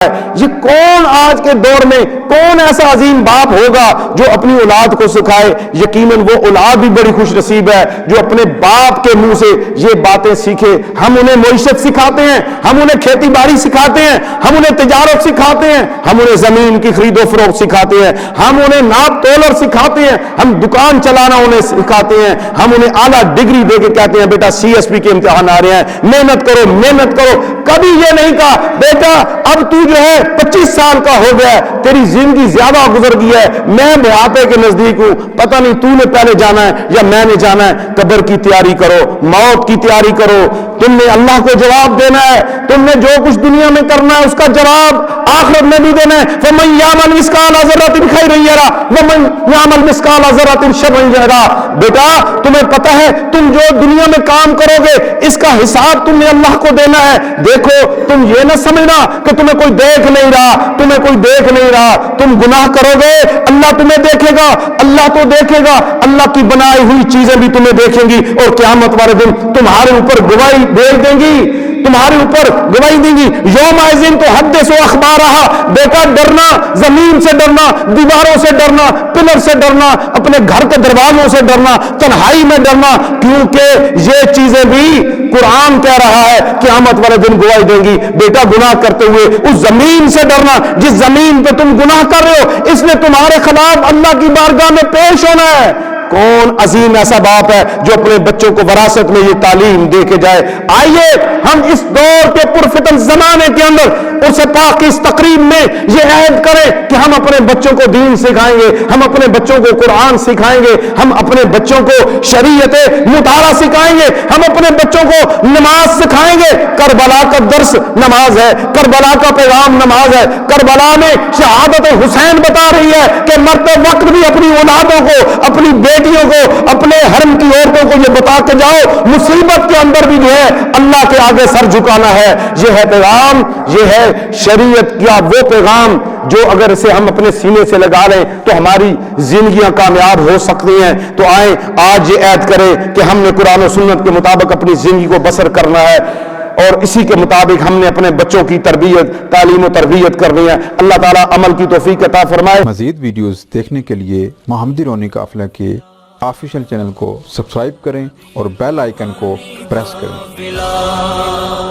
یہ کون آج کے دور میں کون ایسا عظیم باپ ہوگا جو اپنی اولاد کو سکھائے؟ یقیناً وہ اولاد بھی بڑی خوش نصیب ہے جو اپنے باپ کے منہ سے یہ باتیں سیکھے۔ ہم انہیں معیشت سکھاتے ہیں، ہم انہیں کھیتی باڑی سکھاتے ہیں، ہم انہیں تجارت سکھاتے ہیں، ہم انہیں زمین کی خرید و فروخت سکھاتے ہیں، ہم انہیں ناپ تولر سکھاتے ہیں، ہم دکان چلانا انہیں سکھاتے ہیں، ہم انہیں اعلیٰ ڈگری دے کے کہتے ہیں بیٹا سی ایس پی کے امتحان آ رہے ہیں، محنت کرو محنت کرو۔ کبھی یہ نہیں کہا بیٹا اب تو جو ہے 25 سال کا ہو گیا ہے، تیری زندگی زیادہ گزر گئی ہے، میں بڑھاپے کے نزدیک ہوں، پتہ نہیں تو نے پہلے جانا ہے یا میں نے جانا ہے۔ قبر کی تیاری کرو، موت کی تیاری کرو، تم نے اللہ کو جواب دینا ہے، تم نے جو کچھ دنیا میں کرنا ہے اس کا جواب آخرت میں بھی دینا ہے۔ فَمَن يَعْمَلْ مِثْقَالَ ذَرَّةٍ خَيْرًا يَرَهُ وَمَن يَعْمَلْ مِثْقَالَ ذَرَّةٍ شَرًّا يَرَهُ۔ بیٹا تمہیں پتہ ہے تم جو دنیا میں کام کرو گے اس کا حساب تم نے اللہ کو دینا ہے۔ دیکھو تم یہ نہ سمجھنا کہ تمہیں کوئی دیکھ نہیں رہا، تمہیں کوئی دیکھ نہیں رہا، تم گناہ کرو گے اللہ تمہیں دیکھے گا، اللہ تو دیکھے گا، اللہ کی بنائی ہوئی چیزیں بھی تمہیں دیکھیں گی اور قیامت والے دن تمہارے اوپر گواہی بھیج دیں گی، تمہارے اوپر گواہی دیں گی۔ یوم ازن تو حدث و اخبارہا۔ بیٹا ڈرنا، زمین سے ڈرنا، دیواروں سے ڈرنا، پلر سے ڈرنا، اپنے گھر کے دروازوں سے ڈرنا، تنہائی میں ڈرنا، کیونکہ یہ چیزیں بھی قرآن کہہ رہا ہے قیامت والے دن گواہی دیں گی۔ بیٹا گناہ کرتے ہوئے اس زمین سے ڈرنا جس زمین پہ تم گناہ کر رہے ہو، اس نے تمہارے خلاف اللہ کی بارگاہ میں پیش ہونا ہے۔ کون عظیم ایسا باپ ہے جو اپنے بچوں کو وراثت میں یہ تعلیم دے کے جائے؟ آئیے ہم اس دور کے پرفتن زمانے کے اندر اس پاک کی اس تقریب میں یہ عہد کریں کہ ہم اپنے بچوں کو دین سکھائیں گے، ہم اپنے بچوں کو قرآن سکھائیں گے، ہم اپنے بچوں کو شریعت مطالعہ سکھائیں گے، ہم اپنے بچوں کو نماز سکھائیں گے۔ کربلا کا درس نماز ہے، کربلا کا پیغام نماز ہے۔ کربلا میں شہادت حسین بتا رہی ہے کہ مرتے وقت بھی اپنی اولادوں کو، اپنی بیٹیوں کو، اپنے حرم کی عورتوں کو یہ بتا کے جاؤ مصیبت کے اندر بھی جو ہے اللہ کے آگے سر جھکانا ہے۔ یہ ہے پیغام، یہ ہے شریعت کا وہ پیغام جو اگر اسے ہم اپنے سینے سے لگا لیں تو ہماری زندگیاں کامیاب ہو سکتی ہیں۔ تو آئیں آج یہ عہد کریں کہ ہم نے قرآن و سنت کے مطابق اپنی زندگی کو بسر کرنا ہے اور اسی کے مطابق ہم نے اپنے بچوں کی تربیت، تعلیم و تربیت کرنی ہے۔ اللہ تعالیٰ عمل کی توفیق عطا فرمائے۔ مزید ویڈیوز دیکھنے کے لیے محمدی رونی قافلہ کے آفیشیل چینل کو سبسکرائب کریں اور بیل آئیکن کو پریس کریں۔